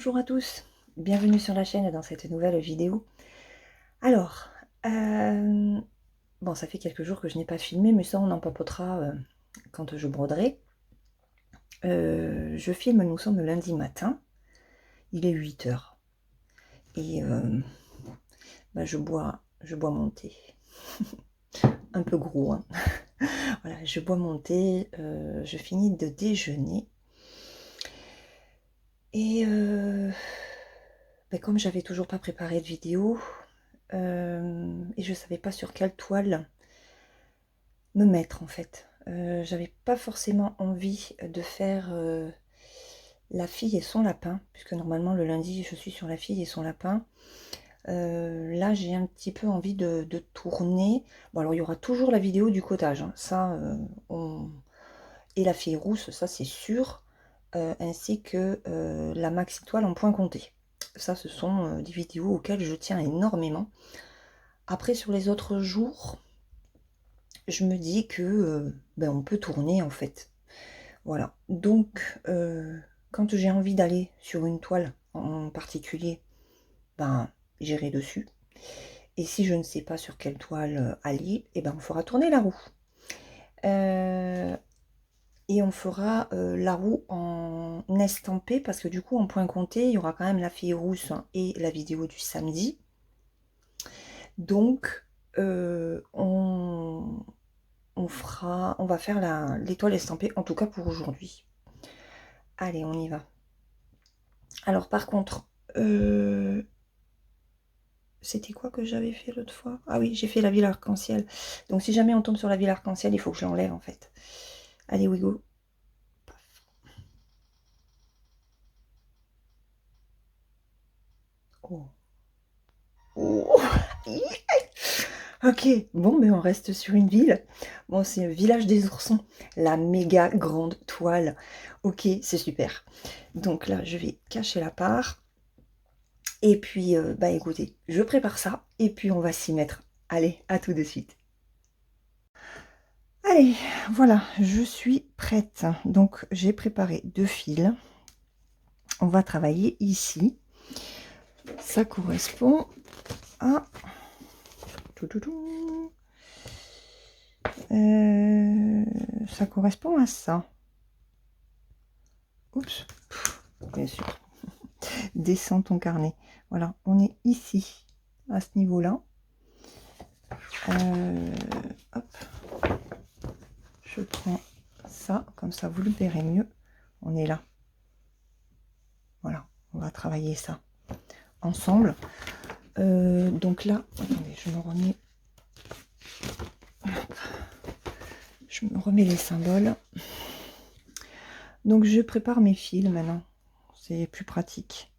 Bonjour à tous, bienvenue sur la chaîne dans cette nouvelle vidéo. Alors, bon, ça fait quelques jours que je n'ai pas filmé, mais ça on en papotera quand je broderai. Je filme, nous sommes le lundi matin, il est 8 h et je bois mon thé. Un peu gros, hein. Voilà, je bois mon thé, je finis de déjeuner. Et comme j'avais toujours pas préparé de vidéo, et je savais pas sur quelle toile me mettre en fait. J'avais pas forcément envie de faire la fille et son lapin, puisque normalement le lundi je suis sur la fille et son lapin. Là j'ai un petit peu envie de tourner. Bon, alors il y aura toujours la vidéo du cottage, hein. Ça et la fille rousse, ça c'est sûr, ainsi que la maxi toile en point compté. Ça, ce sont des vidéos auxquelles je tiens énormément. Après, sur les autres jours, je me dis que on peut tourner en fait. Voilà. Donc, quand j'ai envie d'aller sur une toile en particulier, j'irai dessus. Et si je ne sais pas sur quelle toile aller, on fera tourner la roue. Et on fera la roue en estampé, parce que du coup, en point compté, il y aura quand même la fille rousse et la vidéo du samedi. Donc, on va faire l'étoile estampée, en tout cas pour aujourd'hui. Allez, on y va. Alors, par contre, c'était quoi que j'avais fait l'autre fois? Ah oui, j'ai fait la ville arc-en-ciel. Donc, si jamais on tombe sur la ville arc-en-ciel, il faut que je l'enlève, en fait. Allez, we go. Oh. Oh. Ok, bon, mais on reste sur une ville. Bon, c'est un village des oursons, la méga grande toile. Ok, c'est super. Donc là, je vais cacher la part. Et puis, écoutez, je prépare ça. Et puis, on va s'y mettre. Allez, à tout de suite. Allez, voilà, je suis prête. Donc, j'ai préparé 2 fils. On va travailler ici. Ça correspond à... ça correspond à ça. Oups, bien sûr. Descends ton carnet. Voilà, on est ici, à ce niveau-là. Hop. Je prends ça, comme ça vous le verrez mieux. On est là. Voilà, on va travailler ça ensemble. Donc là, attendez, je me remets les symboles. Donc je prépare mes fils maintenant. C'est plus pratique.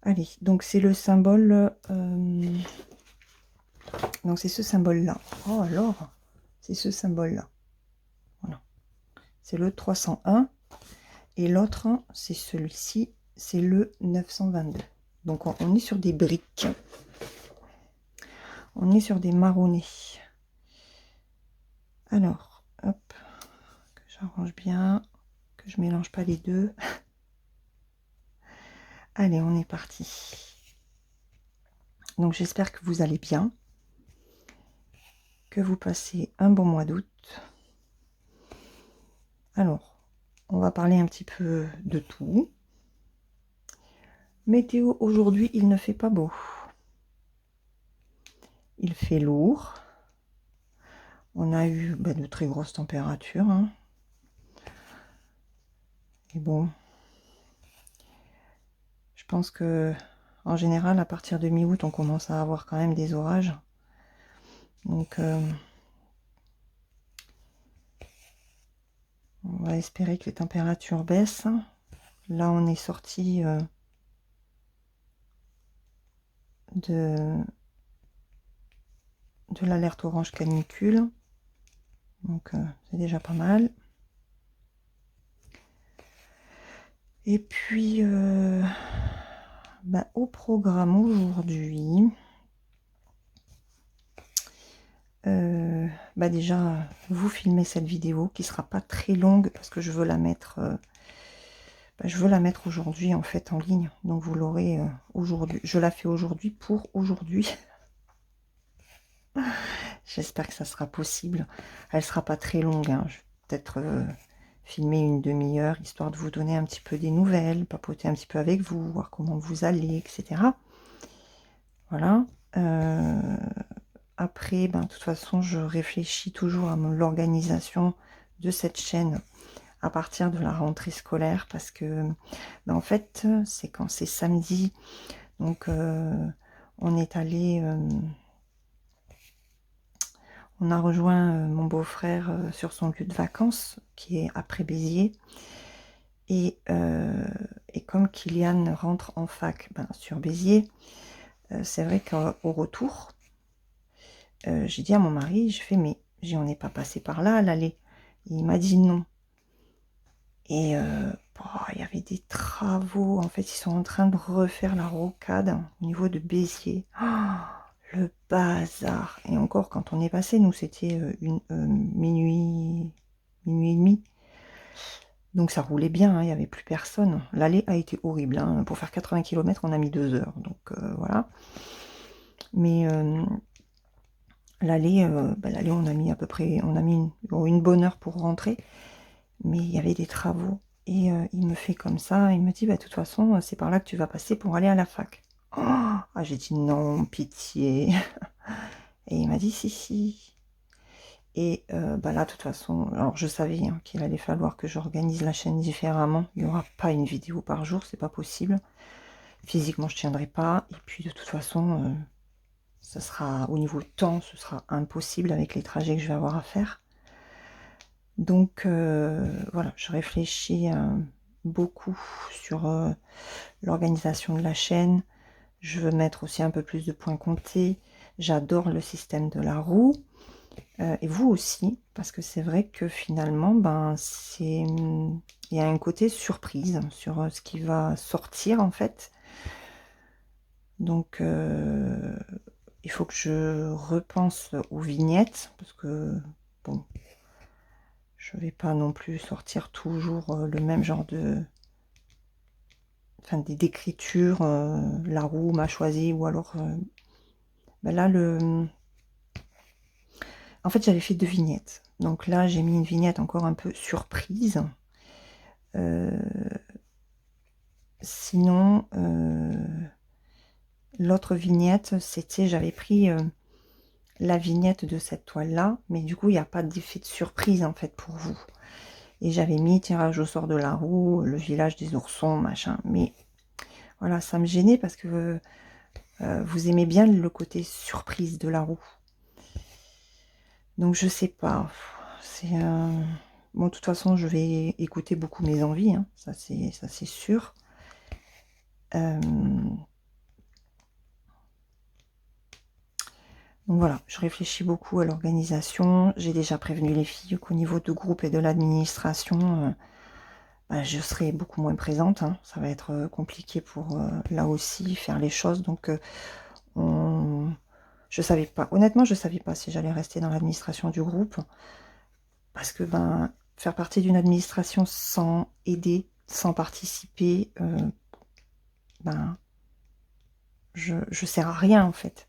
Allez, donc c'est le symbole. Donc c'est ce symbole-là. Oh alors, c'est ce symbole-là. Voilà. C'est le 301. Et l'autre, c'est celui-ci, c'est le 922. Donc on est sur des briques. On est sur des marronnés. Alors, hop, que j'arrange bien, que je mélange pas les deux. Allez, on est parti. Donc j'espère que vous allez bien, que vous passez un bon mois d'août. Alors, on va parler un petit peu de tout. Météo, aujourd'hui, il ne fait pas beau. Il fait lourd. On a eu de très grosses températures. Hein. Et bon, je pense que en général, à partir de mi-août, on commence à avoir quand même des orages. Donc, on va espérer que les températures baissent. Là, on est sorti de l'alerte orange canicule. Donc, c'est déjà pas mal. Et puis, au programme aujourd'hui, déjà, vous filmez cette vidéo qui sera pas très longue parce que je veux la mettre bah, je veux la mettre aujourd'hui en fait en ligne. Donc vous l'aurez aujourd'hui. Je la fais aujourd'hui pour aujourd'hui. J'espère que ça sera possible. Elle sera pas très longue, hein. Je vais peut-être filmer une demi-heure, histoire de vous donner un petit peu des nouvelles, papoter un petit peu avec vous, voir comment vous allez, etc. Voilà. Après, ben, de toute façon, je réfléchis toujours à l'organisation de cette chaîne à partir de la rentrée scolaire, parce que, ben, en fait, c'est quand c'est samedi, donc on est allé... on a rejoint mon beau-frère sur son lieu de vacances, qui est après Béziers. Et comme Kylian rentre en fac sur Béziers, c'est vrai qu'au retour, j'ai dit à mon mari, je fais, mais on n'est pas passé par là à l'aller. Il m'a dit non. Et il y avait des travaux. En fait, ils sont en train de refaire la rocade au niveau de Béziers. Oh, le bazar. Et encore, quand on est passé, nous, c'était minuit et demi. Donc ça roulait bien, hein, il n'y avait plus personne. L'aller a été horrible. Hein. Pour faire 80 km, on a mis 2 heures. Donc voilà. Mais l'aller, on a mis à peu près, on a mis une bonne heure pour rentrer. Mais il y avait des travaux. Et il me fait comme ça, il me dit, de toute façon, c'est par là que tu vas passer pour aller à la fac. Oh, ah, j'ai dit non, pitié. Et il m'a dit, si, si. Et là, de toute façon, alors je savais qu'il allait falloir que j'organise la chaîne différemment. Il n'y aura pas une vidéo par jour, c'est pas possible. Physiquement, je tiendrai pas. Et puis, de toute façon, ça sera au niveau temps, ce sera impossible avec les trajets que je vais avoir à faire. Donc, voilà, je réfléchis beaucoup sur l'organisation de la chaîne. Je veux mettre aussi un peu plus de points comptés. J'adore le système de la roue. Et vous aussi, parce que c'est vrai que finalement, il y a un côté surprise sur ce qui va sortir en fait. Donc, il faut que je repense aux vignettes, parce que, bon, je vais pas non plus sortir toujours le même genre de... Enfin, d'écriture, la roue m'a choisi, ou alors... là, en fait, j'avais fait 2 vignettes. Donc là, j'ai mis une vignette encore un peu surprise. Sinon, l'autre vignette, c'était, j'avais pris la vignette de cette toile-là, mais du coup, il n'y a pas d'effet de surprise, en fait, pour vous. Et j'avais mis tirage au sort de la roue, le village des oursons, machin. Mais voilà, ça me gênait parce que vous aimez bien le côté surprise de la roue. Donc, je sais pas. C'est... Bon, de toute façon, je vais écouter beaucoup mes envies, hein, ça c'est sûr. Donc voilà, je réfléchis beaucoup à l'organisation. J'ai déjà prévenu les filles qu'au niveau du groupe et de l'administration, je serai beaucoup moins présente. Hein. Ça va être compliqué pour là aussi faire les choses. Donc je savais pas. Honnêtement, je savais pas si j'allais rester dans l'administration du groupe. Parce que faire partie d'une administration sans aider, sans participer, je sers à rien en fait.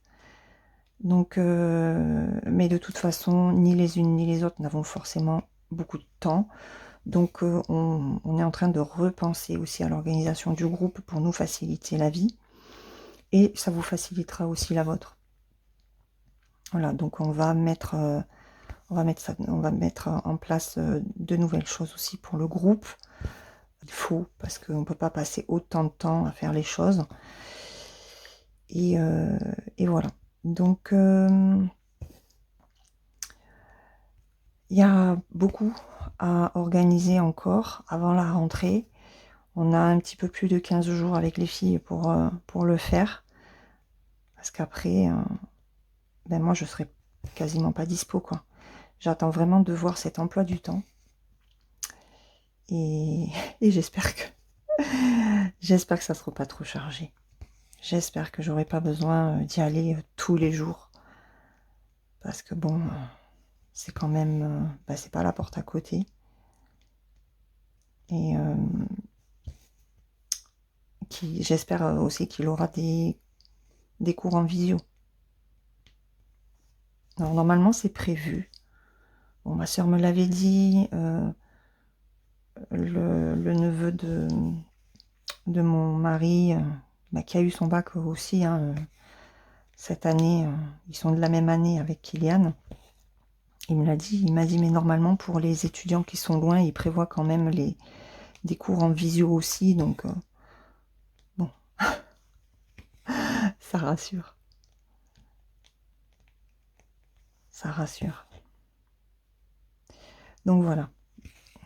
Donc, mais de toute façon, ni les unes ni les autres n'avons forcément beaucoup de temps. Donc, on est en train de repenser aussi à l'organisation du groupe pour nous faciliter la vie. Et ça vous facilitera aussi la vôtre. Voilà, donc on va mettre en place de nouvelles choses aussi pour le groupe. Il faut, parce qu'on ne peut pas passer autant de temps à faire les choses. Et voilà. Donc, il y a beaucoup à organiser encore avant la rentrée. On a un petit peu plus de 15 jours avec les filles pour le faire. Parce qu'après, moi, je serai quasiment pas dispo, quoi. J'attends vraiment de voir cet emploi du temps. Et, et j'espère que ça sera pas trop chargé. J'espère que j'aurai pas besoin d'y aller tous les jours. Parce que bon, c'est quand même... c'est pas la porte à côté. Et J'espère aussi qu'il aura des cours en visio. Alors, normalement, c'est prévu. Bon, ma soeur me l'avait dit, le neveu de mon mari, qui a eu son bac aussi, hein, cette année, ils sont de la même année avec Kylian. Il m'a dit, mais normalement, pour les étudiants qui sont loin, ils prévoient quand même des cours en visio aussi, donc bon, ça rassure. Ça rassure. Donc voilà,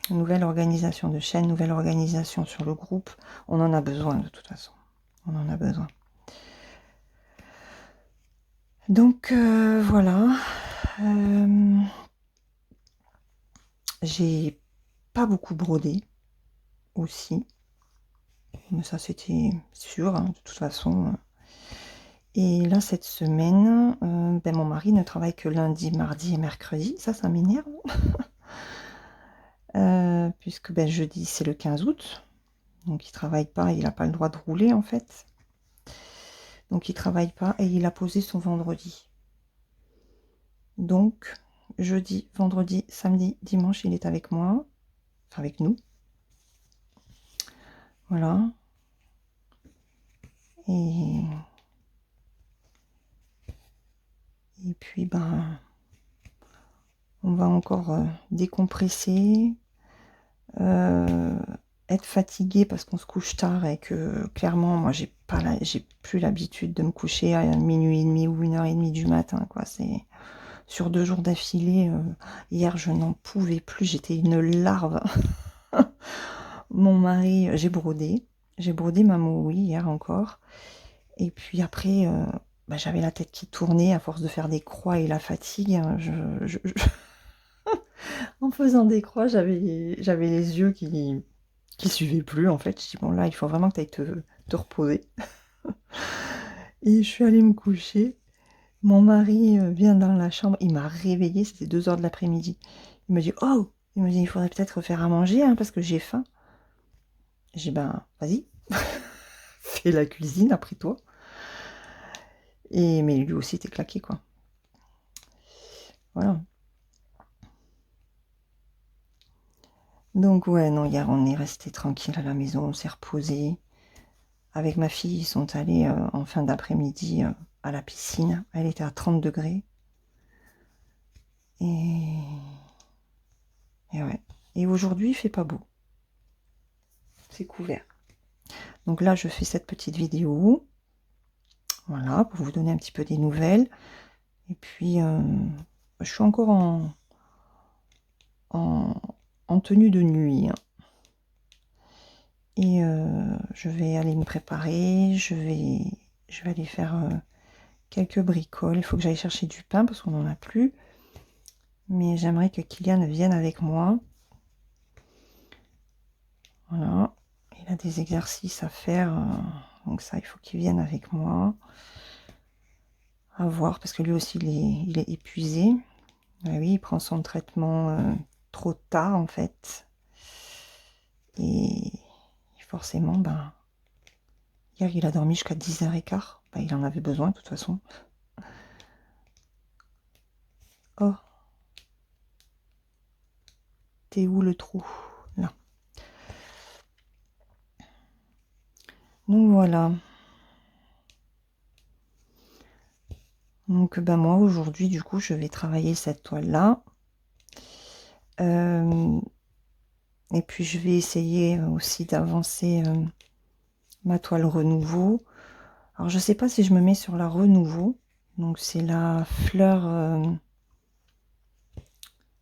nouvelle organisation de chaîne, nouvelle organisation sur le groupe. On en a besoin de toute façon. On en a besoin. Donc voilà. J'ai pas beaucoup brodé aussi. Mais ça c'était sûr, hein, de toute façon. Et là cette semaine, mon mari ne travaille que lundi, mardi et mercredi. Ça m'énerve. Puisque jeudi c'est le 15 août. Donc il travaille pas, il n'a pas le droit de rouler en fait. Donc il travaille pas et il a posé son vendredi. Donc jeudi, vendredi, samedi, dimanche, il est avec moi. Enfin avec nous. Voilà. Et puis on va encore décompresser. Être fatigué parce qu'on se couche tard et que clairement moi j'ai plus l'habitude de me coucher à minuit et demi ou 1h30 du matin, quoi. C'est sur 2 jours d'affilée. Hier je n'en pouvais plus, j'étais une larve. Mon mari, j'ai brodé ma oui hier encore, et puis après j'avais la tête qui tournait à force de faire des croix et la fatigue, hein. En faisant des croix, j'avais les yeux qui suivaient plus en fait. Je dis bon là il faut vraiment que tu ailles te reposer. Et je suis allée me coucher. Mon mari vient dans la chambre, il m'a réveillée, c'était 2h de l'après-midi. Il me dit oh, il faudrait peut-être faire à manger, hein, parce que j'ai faim. J'ai dit vas-y, fais la cuisine après toi. Mais lui aussi était claqué, quoi. Voilà. Donc ouais, non, hier on est resté tranquille à la maison, on s'est reposé. Avec ma fille, ils sont allés en fin d'après-midi à la piscine. Elle était à 30 degrés. Et ouais. Et aujourd'hui, il fait pas beau. C'est couvert. Donc là, je fais cette petite vidéo. Voilà, pour vous donner un petit peu des nouvelles. Et puis, je suis encore en tenue de nuit, hein. Et je vais aller me préparer. Je vais aller faire quelques bricoles. Il faut que j'aille chercher du pain parce qu'on n'en a plus. Mais j'aimerais que Kylian vienne avec moi. Voilà. Il a des exercices à faire. Donc ça, il faut qu'il vienne avec moi. À voir, parce que lui aussi, il est épuisé. Oui, il prend son traitement trop tard, en fait. Et forcément, hier, il a dormi jusqu'à 10h15. Il en avait besoin, de toute façon. Oh. T'es où le trou? Là. Donc, voilà. Donc, moi, aujourd'hui, du coup, je vais travailler cette toile-là. Et puis, je vais essayer aussi d'avancer ma toile renouveau. Alors, je sais pas si je me mets sur la renouveau. Donc, c'est la fleur...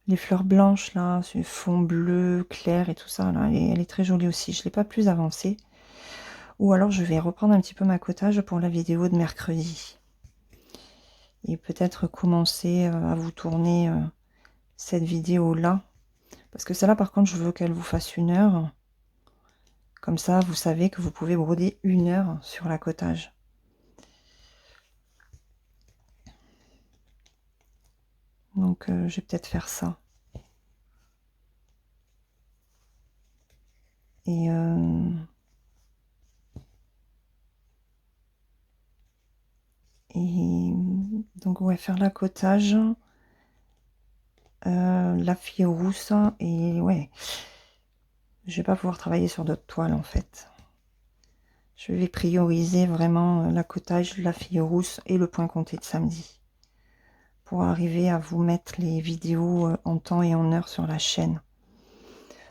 les fleurs blanches, là, ce fond bleu, clair et tout ça, là, elle est très jolie aussi. Je ne l'ai pas plus avancée. Ou alors, je vais reprendre un petit peu ma cottage pour la vidéo de mercredi. Et peut-être commencer à vous tourner cette vidéo-là. Parce que celle-là, par contre, je veux qu'elle vous fasse 1 heure. Comme ça, vous savez que vous pouvez broder 1 heure sur la cottage. Donc, je vais peut-être faire ça. Et Et donc, ouais, faire l'accotage, la fille rousse, et ouais, je vais pas pouvoir travailler sur d'autres toiles en fait. Je vais prioriser vraiment l'accotage, la fille rousse et le point compté de samedi, pour arriver à vous mettre les vidéos en temps et en heure sur la chaîne.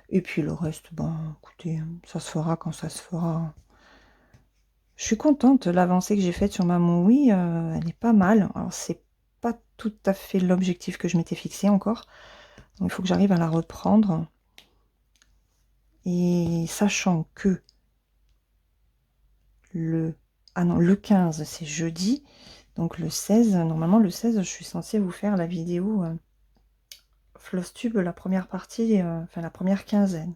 Et puis le reste, bon, écoutez, ça se fera quand ça se fera. Je suis contente, l'avancée que j'ai faite sur ma Maui, elle est pas mal. Alors c'est pas tout à fait l'objectif que je m'étais fixé encore. Donc il faut que j'arrive à la reprendre. Et sachant que le 15 c'est jeudi, donc le 16, normalement le 16 je suis censée vous faire la vidéo Flosstube, la première partie, enfin la première quinzaine.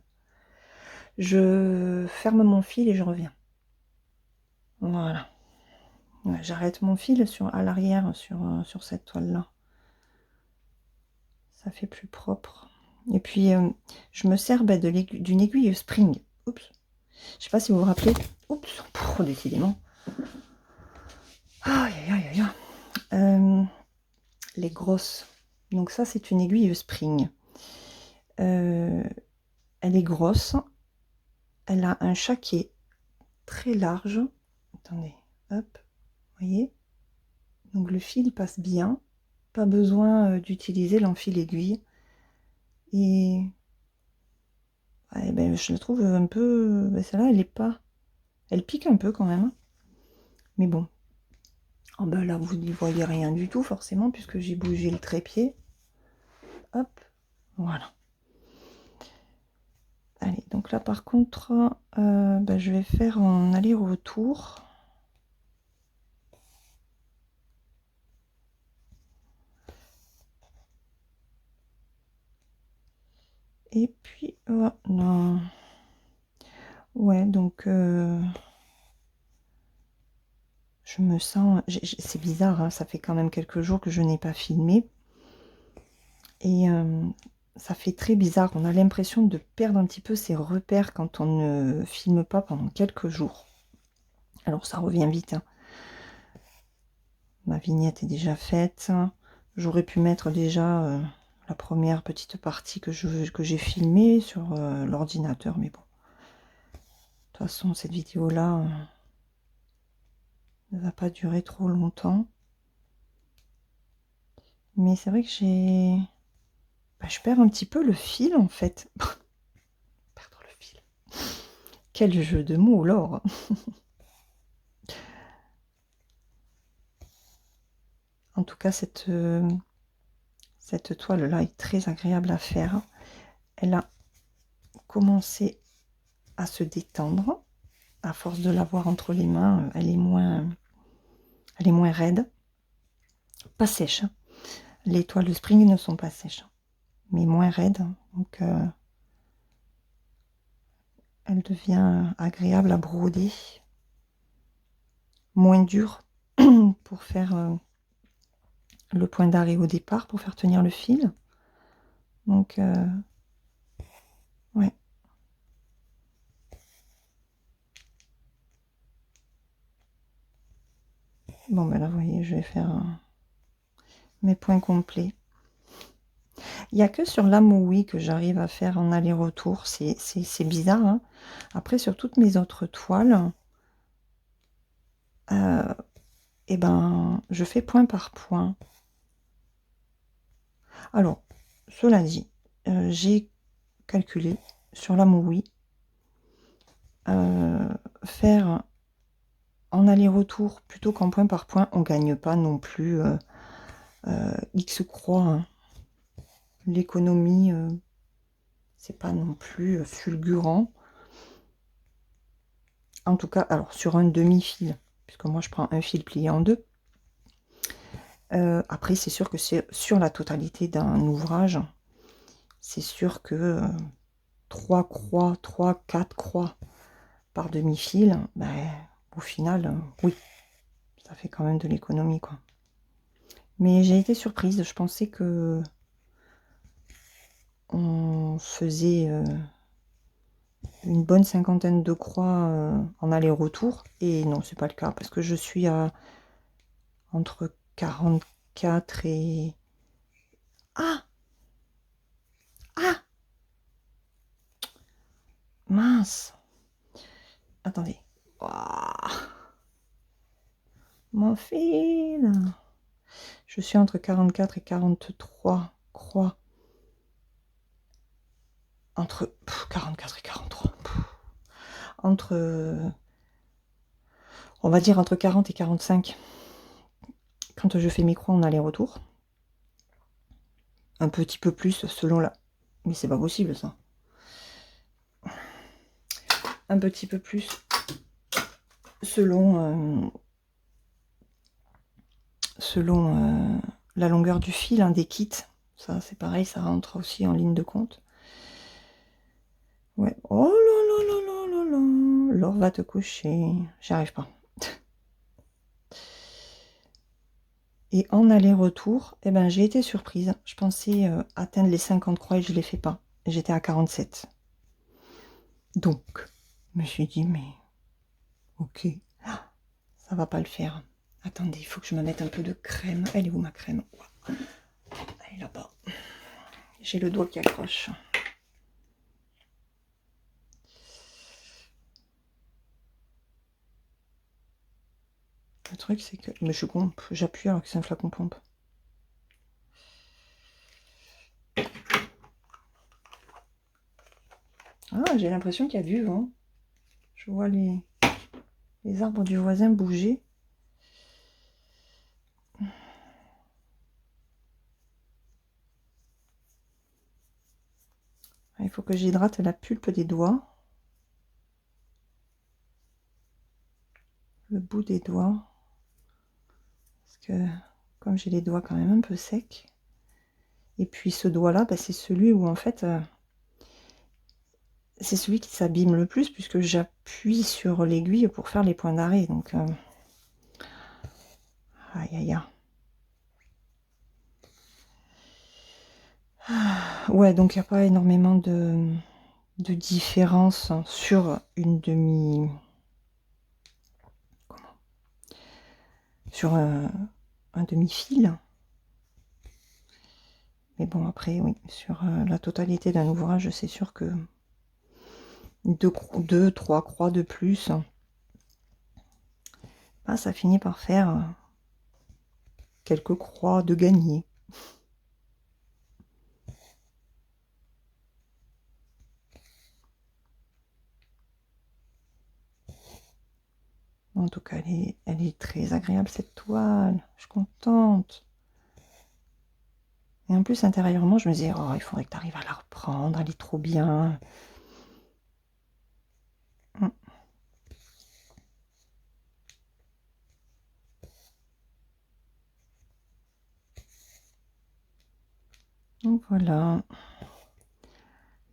Je ferme mon fil et je reviens. Voilà. Ouais, j'arrête mon fil à l'arrière sur cette toile-là. Ça fait plus propre. Et puis, je me sers d'une aiguille spring. Oups. Je sais pas si vous vous rappelez. Oups. Décidément. Aïe, aïe, aïe, aïe. Les grosses. Donc ça, c'est une aiguille spring. Elle est grosse. Elle a un chat qui est très large. Attendez. Hop. Vous voyez? Donc le fil passe bien. Pas besoin d'utiliser l'enfil aiguille. Et ouais, ben, je la trouve un peu... Ben, celle-là, elle est pas... Elle pique un peu quand même. Mais bon. Oh ben là, vous n'y voyez rien du tout, forcément, puisque j'ai bougé le trépied. Hop. Voilà. Allez, donc là, par contre, ben, je vais faire en aller-retour. Et puis, oh, non. Ouais, donc... je me sens... C'est bizarre, hein, ça fait quand même quelques jours que je n'ai pas filmé. Et ça fait très bizarre. On a l'impression de perdre un petit peu ses repères quand on ne filme pas pendant quelques jours. Alors ça revient vite. Hein. Ma vignette est déjà faite. J'aurais pu mettre déjà la première petite partie que j'ai filmée sur l'ordinateur. Mais bon. De toute façon, cette vidéo-là ne va pas durer trop longtemps. Mais c'est vrai que j'ai... Bah, je perds un petit peu le fil, en fait. Perdre le fil. Quel jeu de mots, Laure. En tout cas, cette toile-là est très agréable à faire. Elle a commencé à se détendre. À force de l'avoir entre les mains, elle est moins raide. Pas sèche. Hein. Les toiles de spring ne sont pas sèches, mais moins raides. Donc, elle devient agréable à broder. Moins dure pour faire le point d'arrêt au départ, pour faire tenir le fil. Donc, ouais. Bon, ben là, vous voyez, je vais faire mes points complets. Il n'y a que sur la Maui que j'arrive à faire en aller-retour. C'est bizarre. Hein. Après, sur toutes mes autres toiles, eh ben, je fais point par point. Alors, cela dit, j'ai calculé sur la Maui, faire en aller-retour plutôt qu'en point par point, on ne gagne pas non plus X croix. Hein. L'économie, c'est pas non plus fulgurant. En tout cas, alors sur un demi-fil, puisque moi je prends un fil plié en deux. Après, c'est sûr que c'est sur la totalité d'un ouvrage, c'est sûr que 3 croix, 3, 4 croix par demi-fil, ben, au final, oui, ça fait quand même de l'économie, quoi. Mais j'ai été surprise, je pensais que on faisait une bonne cinquantaine de croix en aller-retour, et non, c'est pas le cas, parce que je suis à entre 44 et... Ah! Ah! Mince! Attendez. Ouah, mon fil! Je suis entre 44 et 43, croix. Entre 44 et 43. Entre... on va dire entre 40 et 45. Quand je fais mes croix en aller-retour. Un petit peu plus selon la... Mais c'est pas possible ça. Un petit peu plus selon la longueur du fil, hein, des kits. Ça c'est pareil, ça rentre aussi en ligne de compte. Ouais. Oh là là là là là là. Laure va te coucher. J'y arrive pas. Et en aller-retour, eh ben, j'ai été surprise. Je pensais atteindre les 50 croix et je ne les fais pas. J'étais à 47. Donc, je me suis dit, mais ok, ça va pas le faire. Attendez, il faut que je me mette un peu de crème. Elle est où ma crème? Elle est là-bas. J'ai le doigt qui accroche. Le truc, c'est que... Mais je pompe, j'appuie alors que c'est un flacon pompe. Ah, j'ai l'impression qu'il y a du vent. Je vois les arbres du voisin bouger. Il faut que j'hydrate la pulpe des doigts. Le bout des doigts. Parce que comme j'ai les doigts quand même un peu secs. Et puis ce doigt-là, bah, c'est celui où en fait... c'est celui qui s'abîme le plus puisque j'appuie sur l'aiguille pour faire les points d'arrêt. Donc... aïe aïe aïe. Ouais, donc il n'y a pas énormément de différence sur une demi... Comment? Sur un demi-fil. Mais bon, après, oui, sur la totalité d'un ouvrage, c'est sûr que 2-3 croix de plus, bah, ça finit par faire quelques croix de gagné. En tout cas, elle est très agréable cette toile. Je suis contente. Et en plus, intérieurement, je me disais, oh, il faudrait que tu arrives à la reprendre. Elle est trop bien. Donc voilà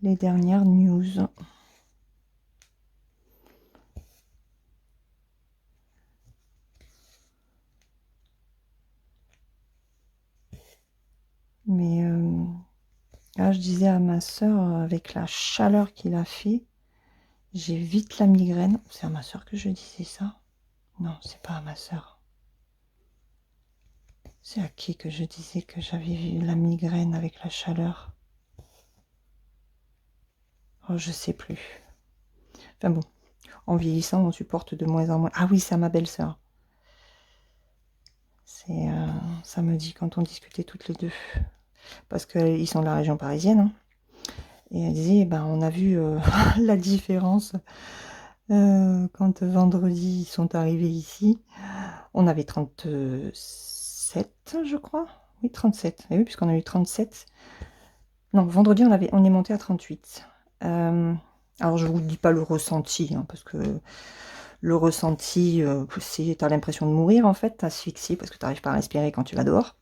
les dernières news. Mais là, je disais à ma soeur, avec la chaleur qu'il a fait, j'ai vite la migraine. C'est à ma soeur que je disais ça? Non, c'est pas à ma soeur. C'est à qui que je disais que j'avais vu la migraine avec la chaleur? Oh, je sais plus. Enfin bon, en vieillissant, on supporte de moins en moins. Ah oui, c'est à ma belle-sœur. Ça me dit quand on discutait toutes les deux. Parce qu'ils sont de la région parisienne. Hein. Et elle disait, ben, on a vu la différence quand vendredi ils sont arrivés ici. On avait 37, je crois. Oui, 37. Et oui, puisqu'on a eu 37. Non, vendredi, on est monté à 38. Alors, je ne vous dis pas le ressenti, hein, parce que le ressenti, c'est tu as l'impression de mourir, en fait, asphyxié, parce que tu n'arrives pas à respirer quand tu vas dehors.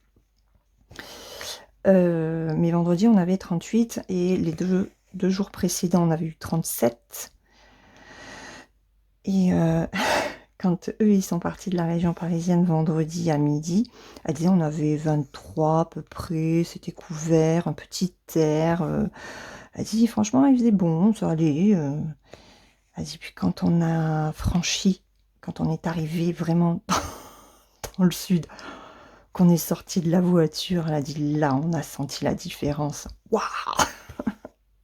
Mais vendredi, on avait 38, et les deux jours précédents, on avait eu 37. Et quand eux, ils sont partis de la région parisienne vendredi à midi, elle disait on avait 23 à peu près, c'était couvert, un petit air. Elle dit franchement, il faisait bon, ça allait. Elle dit puis quand on a franchi, quand on est arrivé vraiment dans le sud, qu'on est sorti de la voiture, elle a dit là, on a senti la différence. Waouh!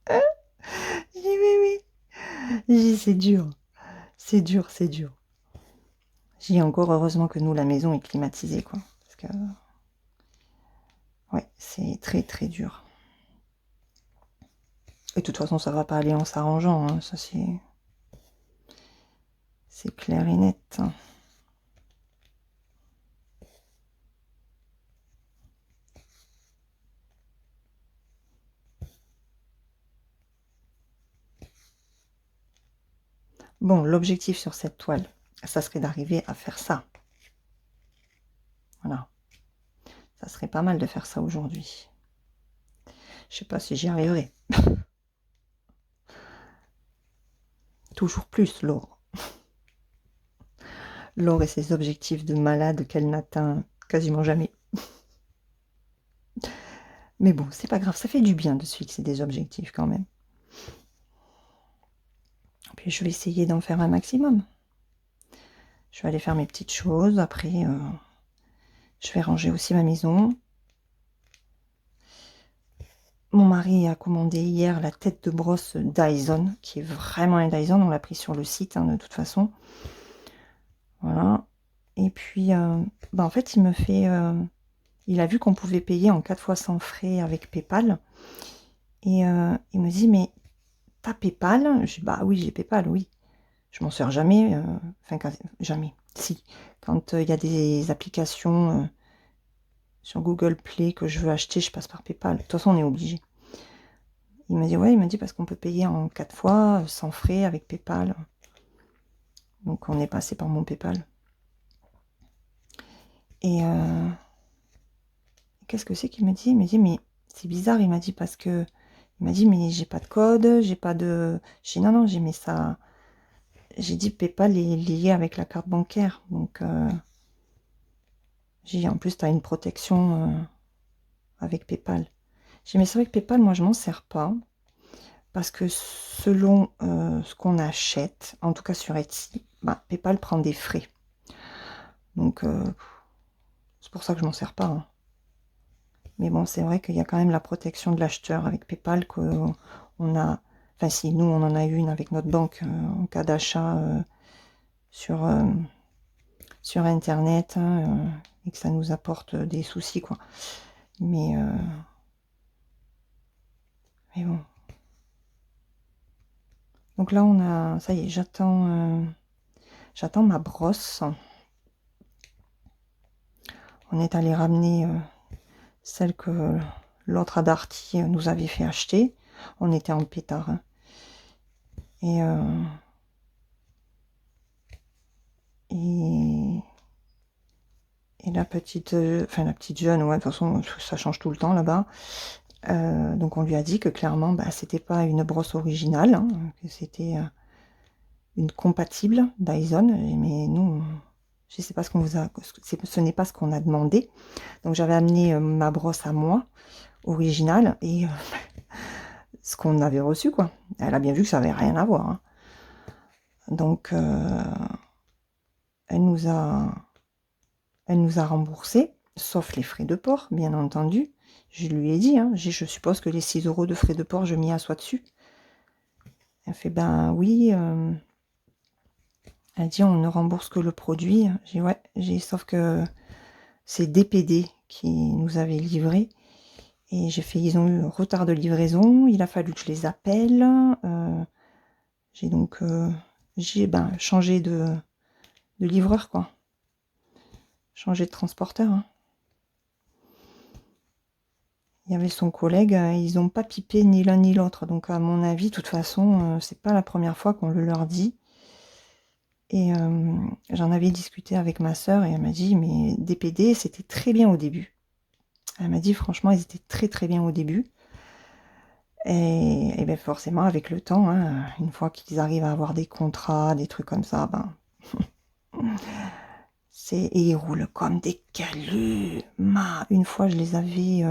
J'ai dit oui, oui. J'ai dit c'est dur, c'est dur, c'est dur. J'ai dit encore heureusement que nous, la maison est climatisée, quoi. Parce que, ouais, c'est très, très dur. Et de toute façon, ça va pas aller en s'arrangeant, hein, ça c'est clair et net. Bon, l'objectif sur cette toile, ça serait d'arriver à faire ça. Voilà. Ça serait pas mal de faire ça aujourd'hui. Je sais pas si j'y arriverai. Toujours plus, Laure. Laure et ses objectifs de malade qu'elle n'atteint quasiment jamais. Mais bon, c'est pas grave, ça fait du bien de se fixer des objectifs quand même. Puis je vais essayer d'en faire un maximum. Je vais aller faire mes petites choses. Après, je vais ranger aussi ma maison. Mon mari a commandé hier la tête de brosse Dyson, qui est vraiment un Dyson. On l'a pris sur le site, hein, de toute façon. Voilà. Et puis, en fait, il me fait... il a vu qu'on pouvait payer en 4 fois sans frais avec PayPal. Et il me dit, mais t'as PayPal? Je dis, bah oui, j'ai PayPal, oui. Je m'en sers jamais. Enfin, jamais. Si. Quand il y a des applications sur Google Play que je veux acheter, je passe par PayPal. De toute façon, on est obligé. Il m'a dit, ouais, il m'a dit parce qu'on peut payer en 4 fois sans frais avec PayPal. Donc, on est passé par mon PayPal. Et qu'est-ce que c'est qu'il me dit? Il me dit, mais c'est bizarre. Il m'a dit, parce que il m'a dit, mais j'ai pas de code, j'ai pas de... J'ai dit, non, non, j'ai mis ça... J'ai dit, PayPal est lié avec la carte bancaire. Donc, j'ai dit, en plus, tu as une protection avec PayPal. J'ai dit, mais c'est vrai que PayPal, moi, je m'en sers pas. Parce que selon ce qu'on achète, en tout cas sur Etsy, bah, PayPal prend des frais. Donc, c'est pour ça que je m'en sers pas. Hein. Mais bon, c'est vrai qu'il y a quand même la protection de l'acheteur avec PayPal qu'on a... Enfin, si nous, on en a une avec notre banque en cas d'achat sur Internet hein, et que ça nous apporte des soucis, quoi. Mais bon. Donc là, on a... Ça y est, j'attends ma brosse. On est allé ramener celle que l'autre à Darty nous avait fait acheter. On était en pétard. Hein. Et la petite, enfin la petite jeune, ouais, de toute façon, ça change tout le temps là-bas. Donc on lui a dit que clairement, bah, c'était pas une brosse originale, hein, que c'était une compatible Dyson. Mais nous, je sais pas ce qu'on vous a, ce n'est pas ce qu'on a demandé. Donc j'avais amené ma brosse à moi, originale, et ce qu'on avait reçu, quoi. Elle a bien vu que ça avait rien à voir. Hein. Donc elle nous a remboursé, sauf les frais de port, bien entendu. Je lui ai dit, hein, je suppose que les 6 € de frais de port, je m'y assois dessus. Elle fait, ben oui. Elle dit, on ne rembourse que le produit. J'ai ouais, sauf que c'est DPD qui nous avait livré. Et j'ai fait, ils ont eu un retard de livraison. Il a fallu que je les appelle. J'ai donc changé de livreur, quoi. Changé de transporteur. Hein. Il y avait son collègue, ils n'ont pas pipé ni l'un ni l'autre. Donc à mon avis, de toute façon, c'est pas la première fois qu'on le leur dit. Et j'en avais discuté avec ma soeur et elle m'a dit, mais DPD, c'était très bien au début. Elle m'a dit, franchement, ils étaient très très bien au début. Et bien forcément, avec le temps, hein, une fois qu'ils arrivent à avoir des contrats, des trucs comme ça, ben... et ils roulent comme des calus. Une fois, je les avais...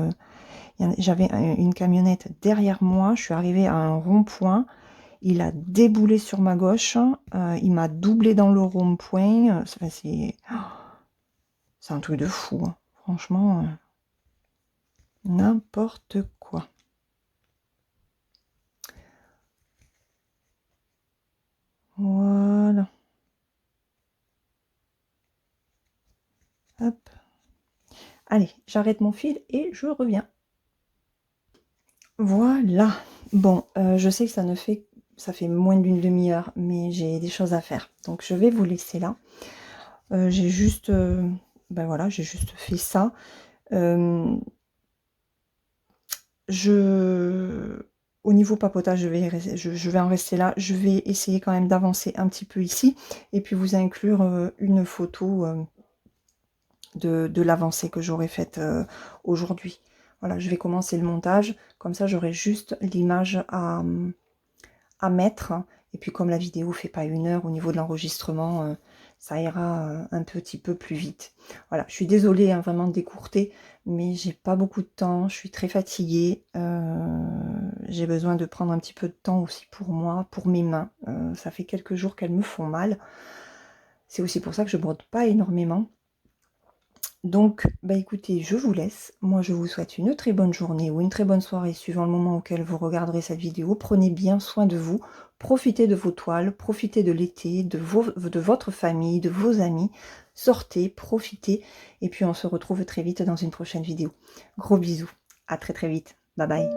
j'avais une camionnette derrière moi, je suis arrivée à un rond-point, il a déboulé sur ma gauche, il m'a doublé dans le rond-point, C'est un truc de fou, hein. Franchement, n'importe quoi. Voilà. Hop. Allez, j'arrête mon fil et je reviens. Voilà. Bon, je sais que ça fait moins d'une demi-heure, mais j'ai des choses à faire. Donc je vais vous laisser là. J'ai juste, ben voilà, j'ai juste fait ça. Au niveau papotage, je vais en rester là. Je vais essayer quand même d'avancer un petit peu ici. Et puis vous inclure une photo de l'avancée que j'aurais faite aujourd'hui. Voilà, je vais commencer le montage. Comme ça, j'aurai juste l'image à mettre. Et puis comme la vidéo fait pas 1 heure au niveau de l'enregistrement, ça ira un petit peu plus vite. Voilà, je suis désolée hein, vraiment de décourter, mais j'ai pas beaucoup de temps, je suis très fatiguée. J'ai besoin de prendre un petit peu de temps aussi pour moi, pour mes mains. Ça fait quelques jours qu'elles me font mal. C'est aussi pour ça que je brode pas énormément. Donc, bah écoutez, je vous laisse. Moi, je vous souhaite une très bonne journée ou une très bonne soirée, suivant le moment auquel vous regarderez cette vidéo. Prenez bien soin de vous, profitez de vos toiles, profitez de l'été, de votre famille, de vos amis. Sortez, profitez, et puis on se retrouve très vite dans une prochaine vidéo. Gros bisous, à très très vite. Bye bye.